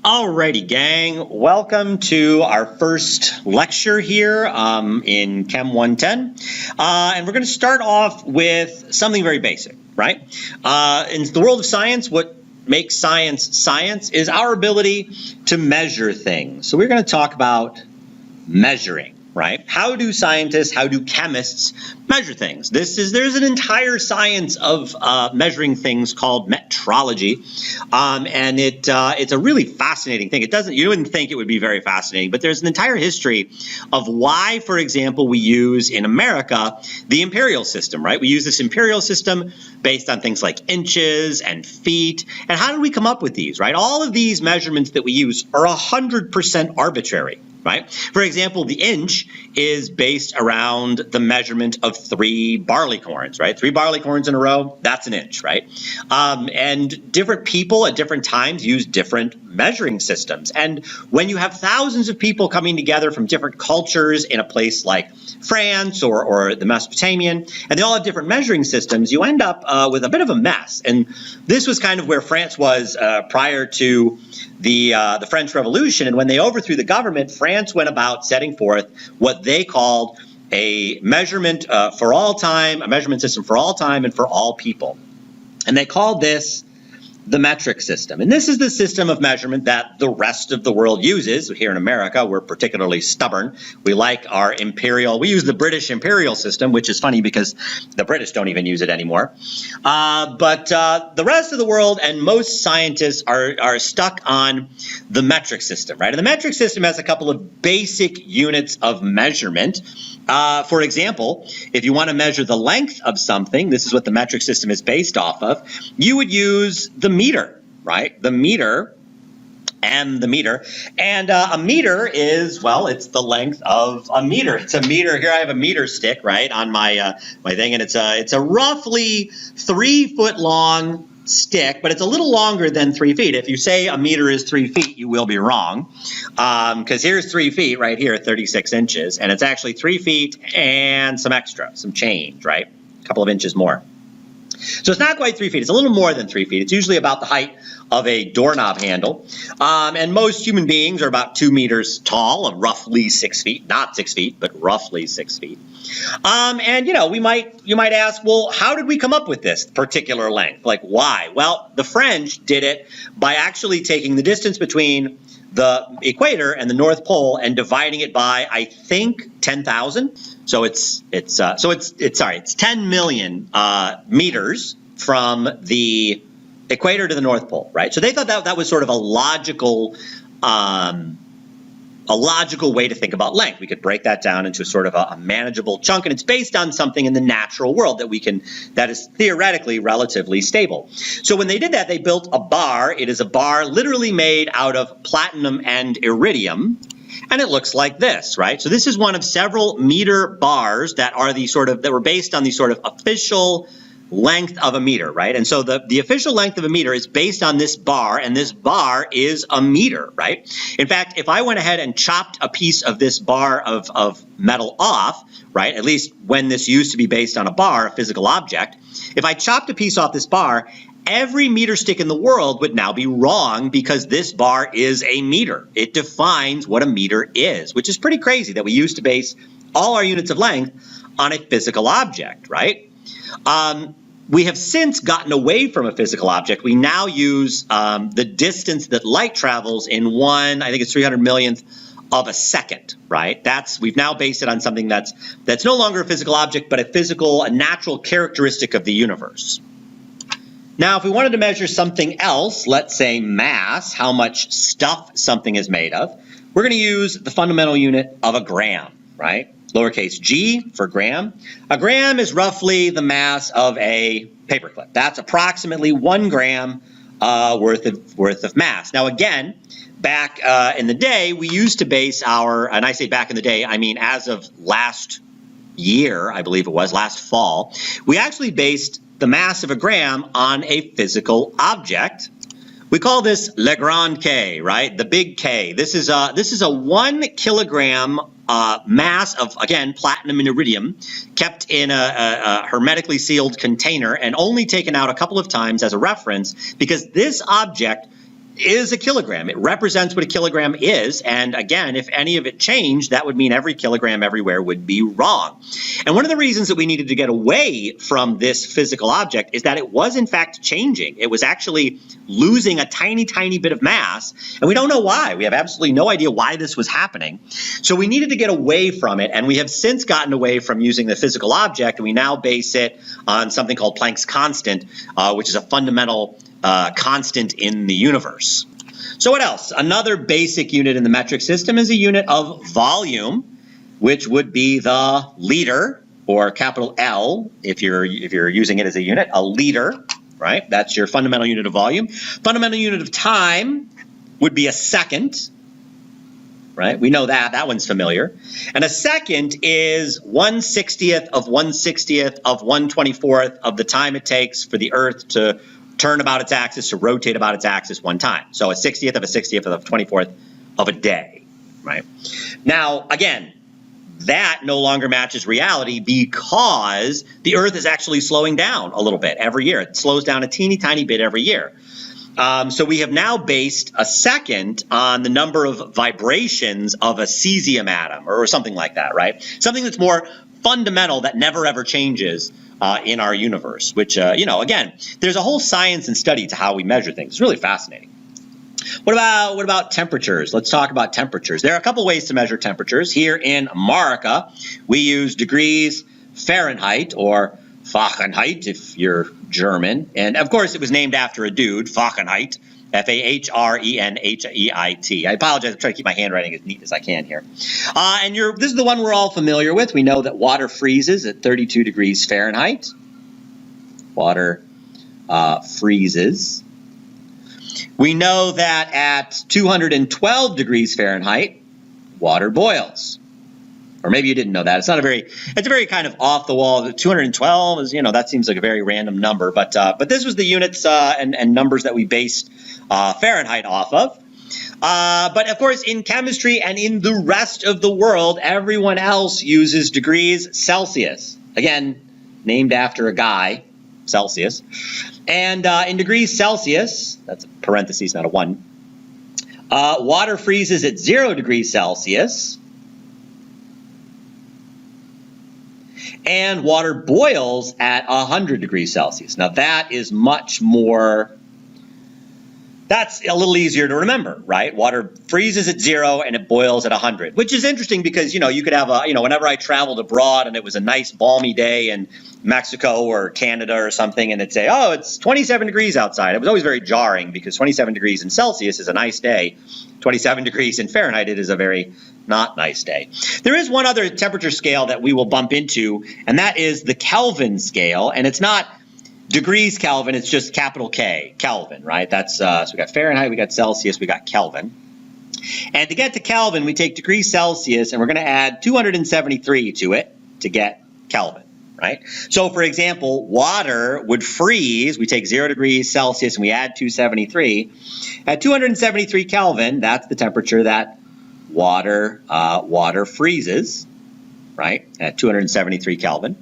Alrighty, gang. Welcome to our first lecture here in Chem 110. And we're going to start off with something very basic, right? In the world of science, what makes science science is our ability to measure things. So we're going to talk about measuring. Right? How do scientists, how do chemists measure things? There's an entire science of measuring things called metrology, and it's a really fascinating thing. You wouldn't think it would be very fascinating, but there's an entire history of why, for example, we use in America the imperial system. Right? We use this imperial system based on things like inches and feet. And how did we come up with these? Right? All of these measurements that we use are 100% arbitrary. Right? For example, the inch is based around the measurement of 3 barley corns, right? 3 barley corns in a row, that's an inch, right? And different people at different times use different measuring systems. And when you have thousands of people coming together from different cultures in a place like France or the Mesopotamian, and they all have different measuring systems, you end up with a bit of a mess. And this was kind of where France was prior to the French Revolution. And when they overthrew the government, France went about setting forth what they called a measurement for all time, a measurement system for all time and for all people. And they called this the metric system. And this is the system of measurement that the rest of the world uses. Here in America, we're particularly stubborn. We like our imperial, we use the British imperial system, which is funny because the British don't even use it anymore. But the rest of the world and most scientists are stuck on the metric system, right? And the metric system has a couple of basic units of measurement. For example, if you want to measure the length of something, this is what the metric system is based off of, you would use the meter, right? The meter and the meter. And a meter is, well, it's the length of a meter. It's a meter. Here I have a meter stick, right, on my thing, and it's a roughly 3 foot long stick, but it's a little longer than 3 feet. If you say a meter is 3 feet, you will be wrong, because here's 3 feet right here, 36 inches, and it's actually 3 feet and some extra, some change, right? A couple of inches more. So it's not quite 3 feet. It's a little more than 3 feet. It's usually about the height of a doorknob handle. And most human beings are about 2 meters tall, roughly 6 feet. Not 6 feet, but roughly 6 feet. And, you know, you might ask, well, how did we come up with this particular length? Like, why? Well, the French did it by actually taking the distance between the equator and the North Pole and dividing it by, I think, 10,000. So it's 10 million meters from the equator to the North Pole, right? So they thought that was sort of a logical way to think about length. We could break that down into sort of a manageable chunk, and it's based on something in the natural world that is theoretically relatively stable. So when they did that, they built a bar. It is a bar literally made out of platinum and iridium. And it looks like this, right? So this is one of several meter bars that were based on the sort of official length of a meter, right? And so the official length of a meter is based on this bar, and this bar is a meter, right? In fact, if I went ahead and chopped a piece of this bar of metal off, right, at least when this used to be based on a bar, a physical object, if I chopped a piece off this bar, every meter stick in the world would now be wrong because this bar is a meter. It defines what a meter is, which is pretty crazy that we used to base all our units of length on a physical object, right? We have since gotten away from a physical object. We now use the distance that light travels in I think it's 300 millionth of a second, right? We've now based it on something that's no longer a physical object, but a natural characteristic of the universe. Now, if we wanted to measure something else, let's say mass, how much stuff something is made of, we're going to use the fundamental unit of a gram, right? Lowercase g for gram. A gram is roughly the mass of a paperclip. That's approximately 1 gram worth of mass. Now, again, back in the day, we used to base and I say back in the day, I mean as of last year, I believe it was, last fall, we actually based the mass of a gram on a physical object. We call this Le Grand K, right? The big K. This is a 1 kilogram mass of, again, platinum and iridium kept in a hermetically sealed container and only taken out a couple of times as a reference because this object is a kilogram. It represents what a kilogram is. And again, if any of it changed, that would mean every kilogram everywhere would be wrong. And one of the reasons that we needed to get away from this physical object is that it was in fact changing. It was actually losing a tiny, tiny bit of mass. And we don't know why. We have absolutely no idea why this was happening. So we needed to get away from it. And we have since gotten away from using the physical object. And we now base it on something called Planck's constant, which is a fundamental constant in the universe. So what else? Another basic unit in the metric system is a unit of volume, which would be the liter, or capital L if you're using it as a unit, a liter, right? That's your fundamental unit of volume. Fundamental unit of time would be a second, right? We know that. That one's familiar. And a second is 1/60th of 1/60th of 1/24th of the time it takes for the Earth to turn about its axis, to rotate about its axis one time. So a 60th of a 60th of a 24th of a day, right? Now, again, that no longer matches reality because the Earth is actually slowing down a little bit every year. It slows down a teeny tiny bit every year. So we have now based a second on the number of vibrations of a cesium atom or something like that, right? Something that's more fundamental that never ever changes in our universe, which, again, there's a whole science and study to how we measure things. It's really fascinating. What about temperatures? Let's talk about temperatures. There are a couple ways to measure temperatures. Here in America, we use degrees Fahrenheit, or Fahrenheit if you're German. And of course, it was named after a dude, Fahrenheit, Fahrenheit. I apologize. I'm trying to keep my handwriting as neat as I can here. And this is the one we're all familiar with. We know that water freezes at 32 degrees Fahrenheit. Water freezes. We know that at 212 degrees Fahrenheit, water boils. Or maybe you didn't know that. It's a very kind of off the wall. 212 is, that seems like a very random number. But this was the units and numbers that we based Fahrenheit off of. But of course, in chemistry and in the rest of the world, everyone else uses degrees Celsius. Again, named after a guy, Celsius. And in degrees Celsius, that's a parentheses, not a 1, water freezes at 0 degrees Celsius. And water boils at 100 degrees Celsius. Now that is much more, that's a little easier to remember, right? Water freezes at 0 and it boils at 100, which is interesting because, you could have whenever I traveled abroad and it was a nice balmy day in Mexico or Canada or something, and it'd say, oh, it's 27 degrees outside. It was always very jarring because 27 degrees in Celsius is a nice day. 27 degrees in Fahrenheit, it is a very not nice day. There is one other temperature scale that we will bump into, and that is the Kelvin scale. And it's not degrees Kelvin, it's just capital K, Kelvin, right? That's so we got Fahrenheit, we got Celsius, we got Kelvin. And to get to Kelvin, we take degrees Celsius, and we're going to add 273 to it to get Kelvin, right? So, for example, water would freeze. We take 0 degrees Celsius, and we add 273. At 273 Kelvin, that's the temperature that water freezes, right, at 273 Kelvin.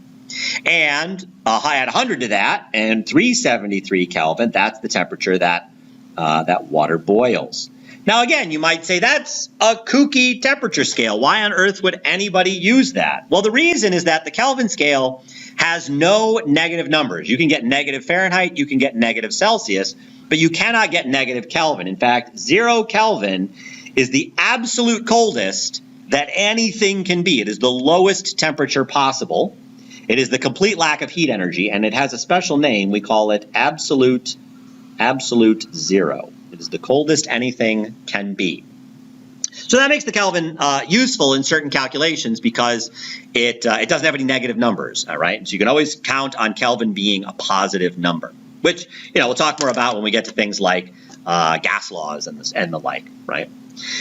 And add 100 to that, and 373 Kelvin, that's the temperature that water boils. Now, again, you might say that's a kooky temperature scale. Why on earth would anybody use that? Well, the reason is that the Kelvin scale has no negative numbers. You can get negative Fahrenheit, you can get negative Celsius, but you cannot get negative Kelvin. In fact, 0 Kelvin is the absolute coldest that anything can be. It is the lowest temperature possible. It is the complete lack of heat energy, and it has a special name. We call it absolute zero. It is the coldest anything can be. So that makes the Kelvin useful in certain calculations because it doesn't have any negative numbers, all right? So you can always count on Kelvin being a positive number, which we'll talk more about when we get to things like gas laws and the like, right?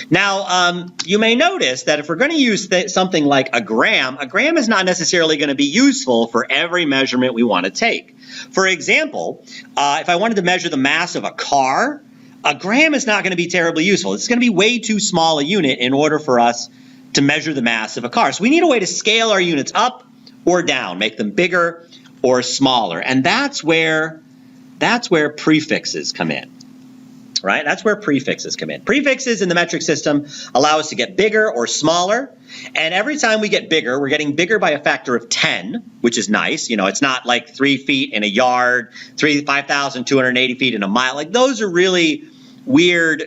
Now, you may notice that if we're going to use something like a gram is not necessarily going to be useful for every measurement we want to take. For example, if I wanted to measure the mass of a car, a gram is not going to be terribly useful. It's going to be way too small a unit in order for us to measure the mass of a car. So we need a way to scale our units up or down, make them bigger or smaller. And that's where prefixes come in. right? That's where prefixes come in. Prefixes in the metric system allow us to get bigger or smaller. And every time we get bigger, we're getting bigger by a factor of 10, which is nice. You know, it's not like 3 feet in a yard, 5,280 feet in a mile. Like those are really weird,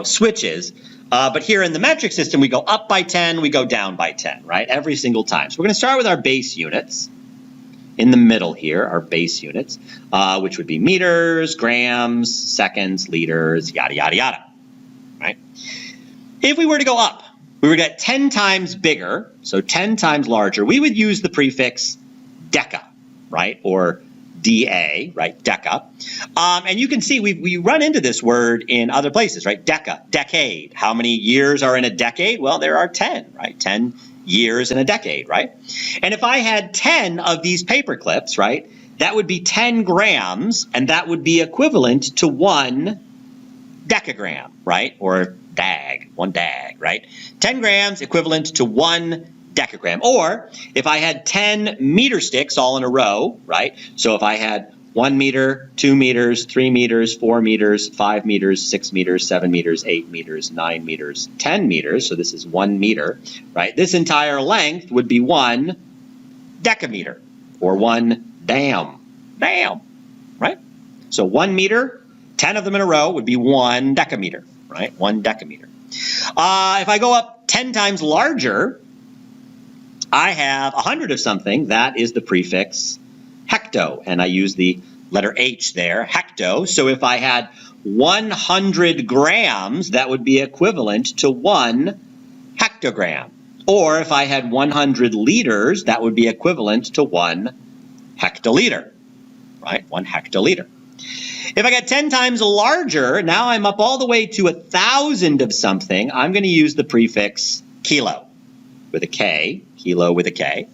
switches. But here in the metric system, we go up by 10, we go down by 10, right? Every single time. So we're going to start with our base units. In the middle here, our base units, which would be meters, grams, seconds, liters, yada, yada, yada, right? If we were to go up, we would get 10 times bigger, so 10 times larger, we would use the prefix deca, right, or DA, right, deca. And you can see we run into this word in other places, right, deca, decade. How many years are in a decade? Well, there are 10, right, 10 years in a decade, right? And if I had 10 of these paper clips, right, that would be 10 grams, and that would be equivalent to 1 decagram, right, or dag, 1 dag, right? 10 grams equivalent to 1 decagram. Or if I had 10 meter sticks all in a row, right, so if I had 1 meter, 2 meters, 3 meters, 4 meters, 5 meters, 6 meters, 7 meters, 8 meters, 9 meters, 10 meters. So this is 1 meter, right? This entire length would be 1 decameter or 1 dam, right? So 1 meter, 10 of them in a row would be 1 decameter, right? 1 decameter. If I go up 10 times larger, I have 100 of something. That is the prefix hecto, and I use the letter H there, hecto. So if I had 100 grams, that would be equivalent to 1 hectogram. Or if I had 100 liters, that would be equivalent to 1 hectoliter, right? 1 hectoliter. If I get 10 times larger, now I'm up all the way to 1,000 of something. I'm going to use the prefix kilo with a K, kilo with a K.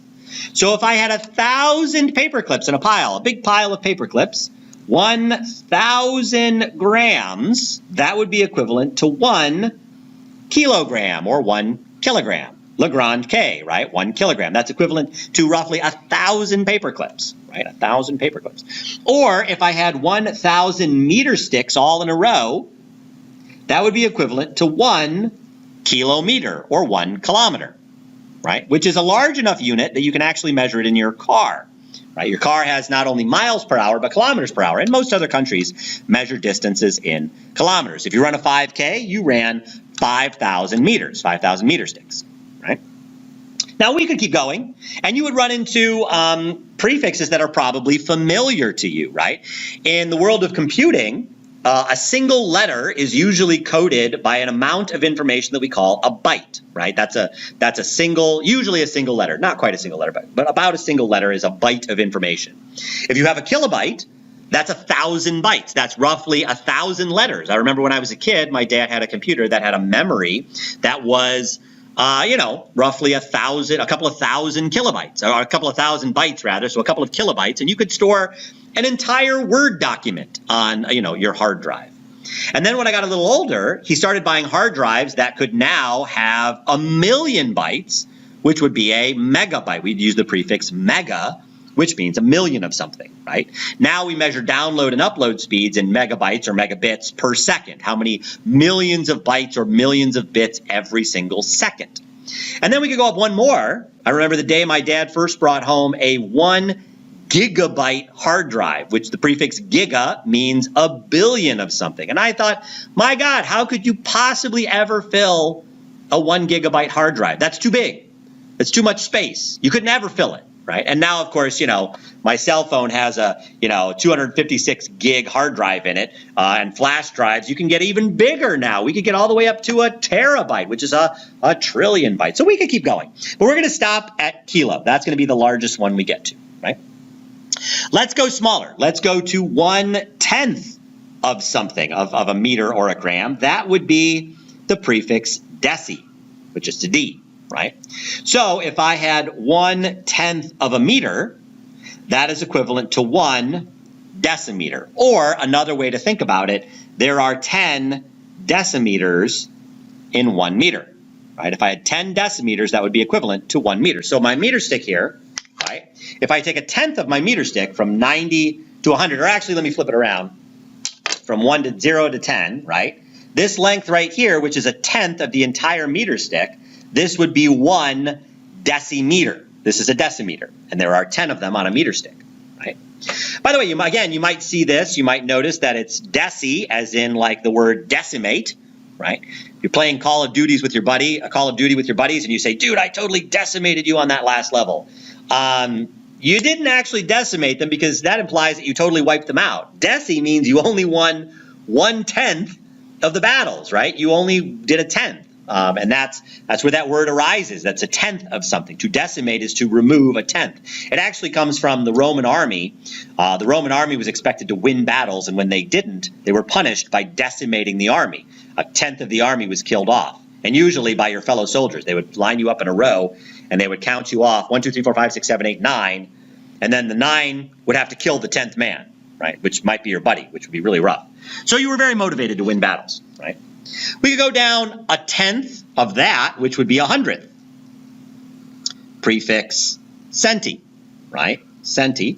So if I had 1,000 paper clips in a pile, a big pile of paper clips, 1,000 grams, that would be equivalent to 1 kilogram or 1 kilogram. Lagrange K, right? 1 kilogram. That's equivalent to roughly 1,000 paper clips, right? 1,000 paper clips. Or if I had 1,000 meter sticks all in a row, that would be equivalent to 1 kilometer or 1 kilometer. Right, which is a large enough unit that you can actually measure it in your car. Right, your car has not only miles per hour, but kilometers per hour. And most other countries measure distances in kilometers. If you run a 5K, you ran 5,000 meters, 5,000 meter sticks. Right. Now we could keep going, and you would run into prefixes that are probably familiar to you. Right, in the world of computing, a single letter is usually coded by an amount of information that we call a byte, right? That's a single, usually a single letter, not quite a single letter, but about a single letter is a byte of information. If you have a kilobyte, that's 1,000 bytes. That's roughly 1,000 letters. I remember when I was a kid, my dad had a computer that had a memory that was roughly a couple of thousand kilobytes, or a couple of thousand bytes rather, so a couple of kilobytes, and you could store an entire Word document on, your hard drive. And then when I got a little older, he started buying hard drives that could now have 1,000,000 bytes, which would be a megabyte. We'd use the prefix mega, which means 1,000,000 of something, right? Now we measure download and upload speeds in megabytes or megabits per second. How many millions of bytes or millions of bits every single second. And then we could go up one more. I remember the day my dad first brought home a 1 gigabyte hard drive, which the prefix giga means 1,000,000,000 of something. And I thought, my God, how could you possibly ever fill a 1 gigabyte hard drive? That's too big. That's too much space. You could never fill it, right? And now, of course, my cell phone has a, 256 gig hard drive in it, and flash drives. You can get even bigger now. We could get all the way up to a terabyte, which is a trillion bytes. So we could keep going. But we're going to stop at kilo. That's going to be the largest one we get to, right? Let's go smaller. Let's go to 1/10 of something, of a meter or a gram. That would be the prefix deci, which is to D, right? So if I had 1/10 of a meter, that is equivalent to 1 decimeter. Or another way to think about it, there are 10 decimeters in 1 meter, right? If I had 10 decimeters, that would be equivalent to 1 meter. So my meter stick here, right? If I take 1/10 of my meter stick from 90 to 100, or actually let me flip it around. from 1 to 0 to 10, right? This length right here, which is a tenth of the entire meter stick, this would be 1 decimeter. This is a decimeter, and there are 10 of them on a meter stick, right? By the way, you might see this. You might notice that it's deci, as in like the word decimate, right? You're playing Call of Duty with your buddies, and you say, dude, I totally decimated you on that last level. You didn't actually decimate them because that implies that you totally wiped them out. Deci means you only won 1/10 of the battles, right? You only did a tenth. And that's where that word arises. That's a tenth of something. To decimate is to remove a tenth. It actually comes from the Roman army. The Roman army was expected to win battles, and when they didn't, they were punished by decimating the army. A tenth of the army was killed off, and usually by your fellow soldiers. They would line you up in a row, and they would count you off 1, 2, 3, 4, 5, 6, 7, 8, 9, and then the 9 would have to kill the 10th man, right? Which might be your buddy, which would be really rough. So you were very motivated to win battles, right? We could go down a tenth of that, which would be 100th. Prefix centi, right? Centi.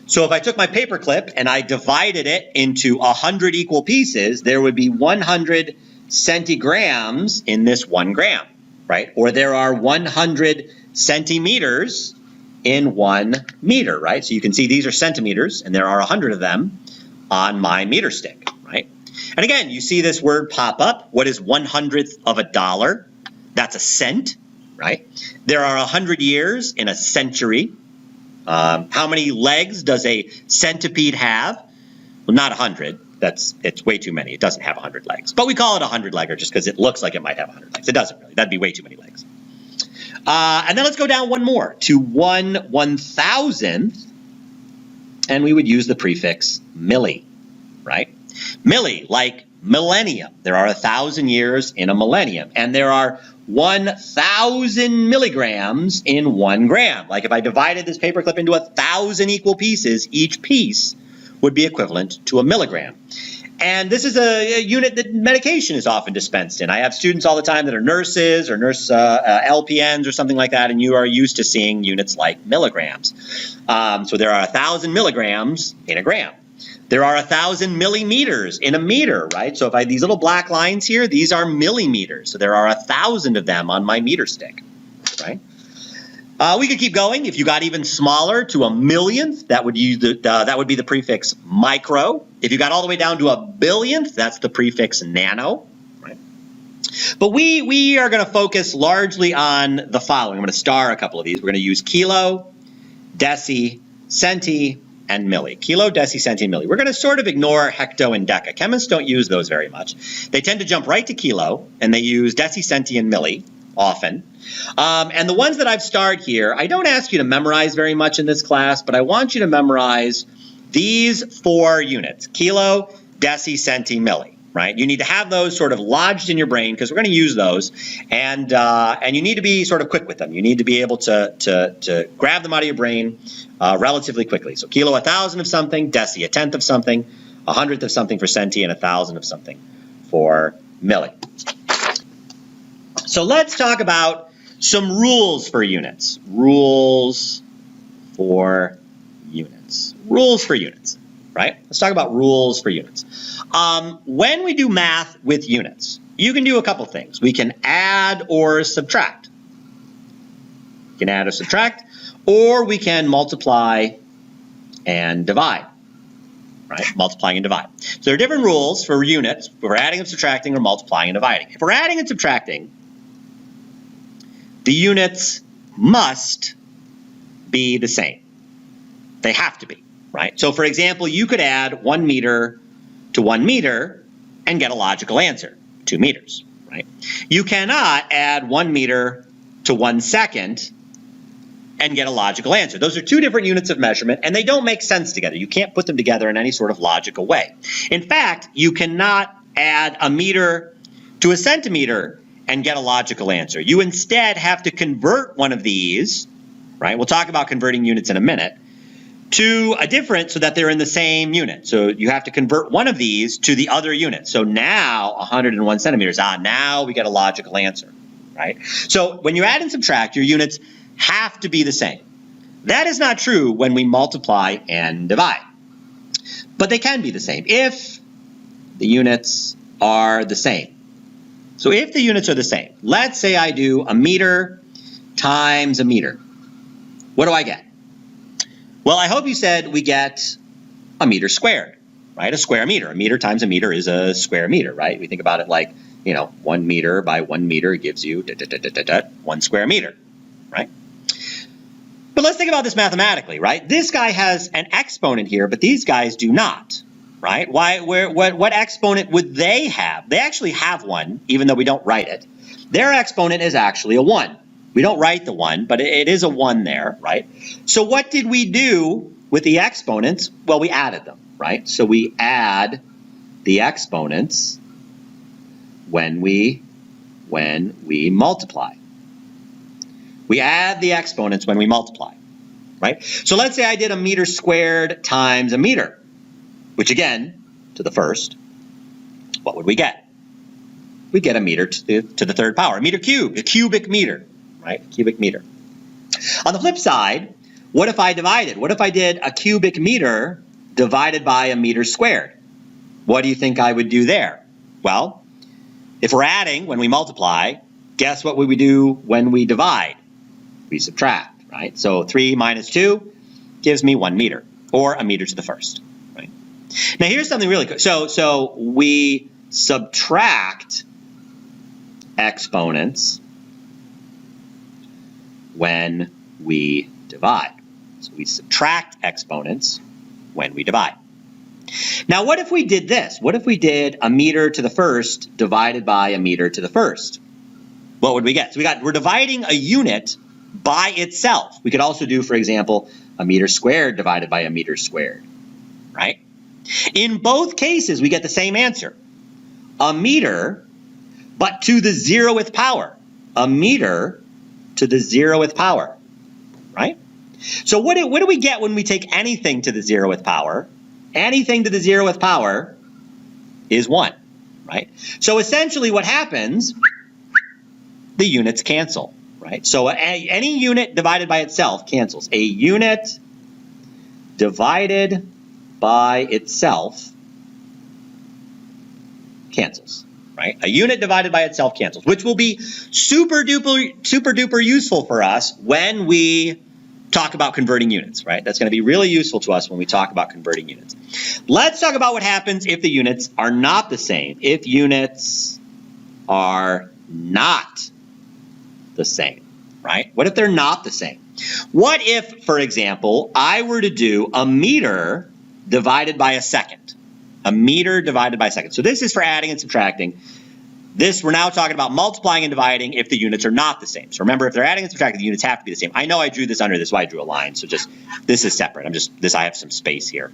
So if I took my paper clip and I divided it into 100 equal pieces, there would be 100 centigrams in this 1 gram, right? Or there are 100 centimeters in 1 meter, right? So you can see these are centimeters, and there are 100 of them on my meter stick, right? And again, you see this word pop up. What is 1/100th of a dollar? That's a cent, right? There are 100 years in a century. How many legs does a centipede have? Well, not 100. It's way too many. It doesn't have 100 legs. But we call it a 100-legger just because it looks like it might have 100 legs. It doesn't really. That'd be way too many legs. And then let's go down one more to 1/1000th, and we would use the prefix milli, right? Milli, like millennium. There are 1,000 years in a millennium, and there are 1,000 milligrams in 1 gram. Like if I divided this paperclip into 1,000 equal pieces, each piece would be equivalent to a milligram. And this is a unit that medication is often dispensed in. I have students all the time that are nurses or nurse LPNs or something like that, and you are used to seeing units like milligrams. So there are 1,000 milligrams in a gram. There are 1,000 millimeters in a meter, right? So if I have these little black lines here, these are millimeters. So there are 1,000 of them on my meter stick, right? We could keep going. If you got even smaller to a millionth, that would be the prefix micro. If you got all the way down to a billionth, that's the prefix nano, right? But we are going to focus largely on the following. I'm going to star a couple of these. We're going to use kilo, deci, centi, and milli. Kilo, deci, centi, and milli. We're going to sort of ignore hecto and deca. Chemists don't use those very much. They tend to jump right to kilo, and they use deci, centi, and milli often. And the ones that I've starred here, I don't ask you to memorize very much in this class, but I want you to memorize these 4 units, kilo, deci, centi, milli, right? You need to have those sort of lodged in your brain because we're going to use those, and you need to be sort of quick with them. You need to be able to grab them out of your brain relatively quickly. So kilo, 1,000 of something, deci, a tenth of something, 100th of something for centi, and 1,000 of something for milli. So let's talk about some rules for units. Rules for units. Rules for units, right? Let's talk about rules for units. When we do math with units, you can do a couple things. We can add or subtract. We can add or subtract, or we can multiply and divide, right? Multiplying and divide. So there are different rules for units. We're adding and subtracting or multiplying and dividing. If we're adding and subtracting, the units must be the same. They have to be, right? So for example, you could add 1 meter to 1 meter and get a logical answer, 2 meters, right? You cannot add 1 meter to 1 second and get a logical answer. Those are 2 different units of measurement, and they don't make sense together. You can't put them together in any sort of logical way. In fact, you cannot add a meter to a centimeter and get a logical answer. You instead have to convert one of these, right? We'll talk about converting units in a minute, to a different so that they're in the same unit. So you have to convert one of these to the other unit. So now 101 centimeters, now we get a logical answer, right? So when you add and subtract, your units have to be the same. That is not true when we multiply and divide, but they can be the same. If the units are the same. So if the units are the same, let's say I do a meter times a meter. What do I get? Well, I hope you said we get a meter squared, right? A square meter. A meter times a meter is a square meter, right? We think about it like, 1 meter by 1 meter gives you 1 square meter, right? But let's think about this mathematically, right? This guy has an exponent here, but these guys do not, right? What exponent would they have? They actually have one, even though we don't write it. Their exponent is actually a 1. We don't write the 1, but it is a 1 there, right? So what did we do with the exponents? Well, we added them, right? So we add the exponents when we multiply. We add the exponents when we multiply, right? So let's say I did a meter squared times a meter, which again, to the first, what would we get? We'd get a meter to the third power, a meter cubed, a cubic meter, right? Cubic meter. On the flip side, what if I divided? What if I did a cubic meter divided by a meter squared? What do you think I would do there? Well, if we're adding when we multiply, guess what would we do when we divide? We subtract, right? So 3 minus 2 gives me 1 meter, or a meter to the first, right? Now here's something really cool. So we subtract exponents when we divide. So we subtract exponents when we divide. Now what if we did this? What if we did a meter to the first divided by a meter to the first? What would we get? So we're dividing a unit by itself. We could also do, for example, a meter squared divided by a meter squared, right? In both cases, we get the same answer. A meter, but to the 0th power. A meter to the 0th power, right? So what do we get when we take anything to the 0th power? Anything to the 0th power is 1, right? So essentially what happens, the units cancel, right? So any unit divided by itself cancels. A unit divided by itself cancels, right? A unit divided by itself cancels, which will be super duper useful for us when we talk about converting units, right? That's going to be really useful to us when we talk about converting units. Let's talk about what happens if the units are not the same. If units are not the same, right? What if they're not the same? What if, for example, I were to do a meter divided by a second? A meter divided by a second. So this is for adding and subtracting. This, we're now talking about multiplying and dividing if the units are not the same. So remember, if they're adding and subtracting, the units have to be the same. I know I drew this under this, why I drew a line. So just, this is separate. I have some space here.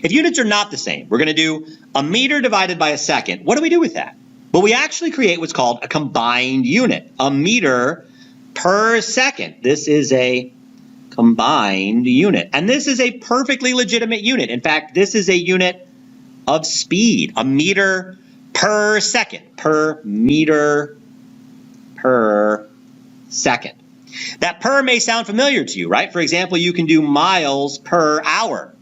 If units are not the same, we're going to do a meter divided by a second. What do we do with that? Well, we actually create what's called a combined unit, a meter per second. This is a combined unit. And this is a perfectly legitimate unit. In fact, this is a unit of speed, a meter per second, per meter per second. That per may sound familiar to you, right? For example, you can do miles per hour.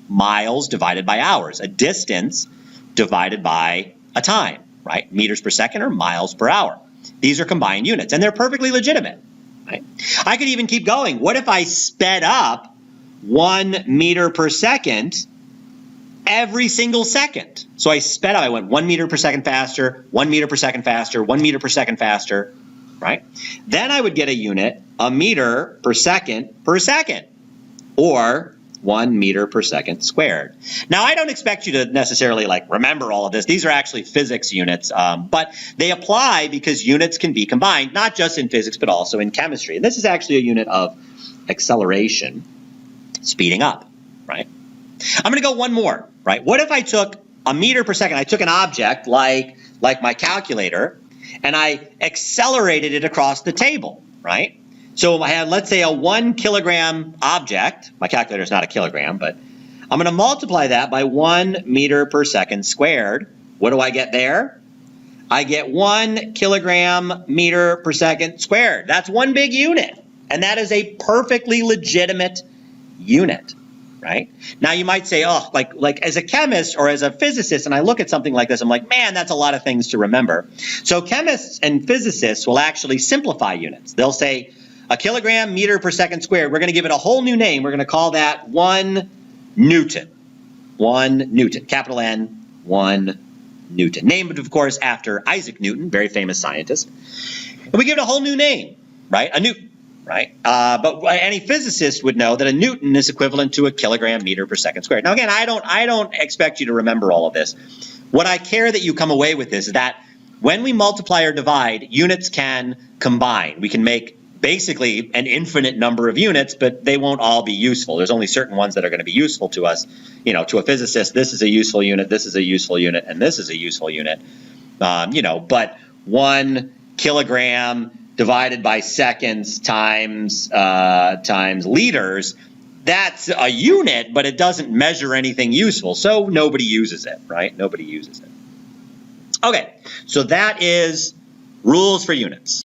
Miles divided by hours, a distance divided by a time, right? Meters per second or miles per hour. These are combined units, and they're perfectly legitimate, right? I could even keep going. What if I sped up 1 meter per second every single second? So I sped up, I went 1 meter per second faster, 1 meter per second faster, 1 meter per second faster, right? Then I would get a unit, a meter per second, or 1 meter per second squared. Now, I don't expect you to necessarily remember all of this. These are actually physics units, but they apply because units can be combined, not just in physics, but also in chemistry. And this is actually a unit of acceleration, speeding up, right? I'm going to go one more, right? What if I took a meter per second, I took an object like my calculator, and I accelerated it across the table, right? So I had, let's say, a 1 kilogram object. My calculator is not a kilogram, but I'm going to multiply that by 1 meter per second squared. What do I get there? I get 1 kilogram meter per second squared. That's one big unit, and that is a perfectly legitimate unit, right? Now you might say, oh, like as a chemist or as a physicist, and I look at something like this, I'm like, man, that's a lot of things to remember. So chemists and physicists will actually simplify units. They'll say a kilogram meter per second squared. We're going to give it a whole new name. We're going to call that 1 Newton. 1 Newton, capital N, 1 Newton. Named, of course, after Isaac Newton, very famous scientist. And we give it a whole new name, right? A Newton. Right? But any physicist would know that a Newton is equivalent to a kilogram meter per second squared. Now, again, I don't expect you to remember all of this. What I care that you come away with is that when we multiply or divide, units can combine. We can make basically an infinite number of units, but they won't all be useful. There's only certain ones that are going to be useful to us. You know, to a physicist, this is a useful unit, this is a useful unit, and this is a useful unit. You know, but 1 kilogram divided by seconds times liters, that's a unit, but it doesn't measure anything useful, so nobody uses it, right? Nobody uses it. Okay, so that is rules for units.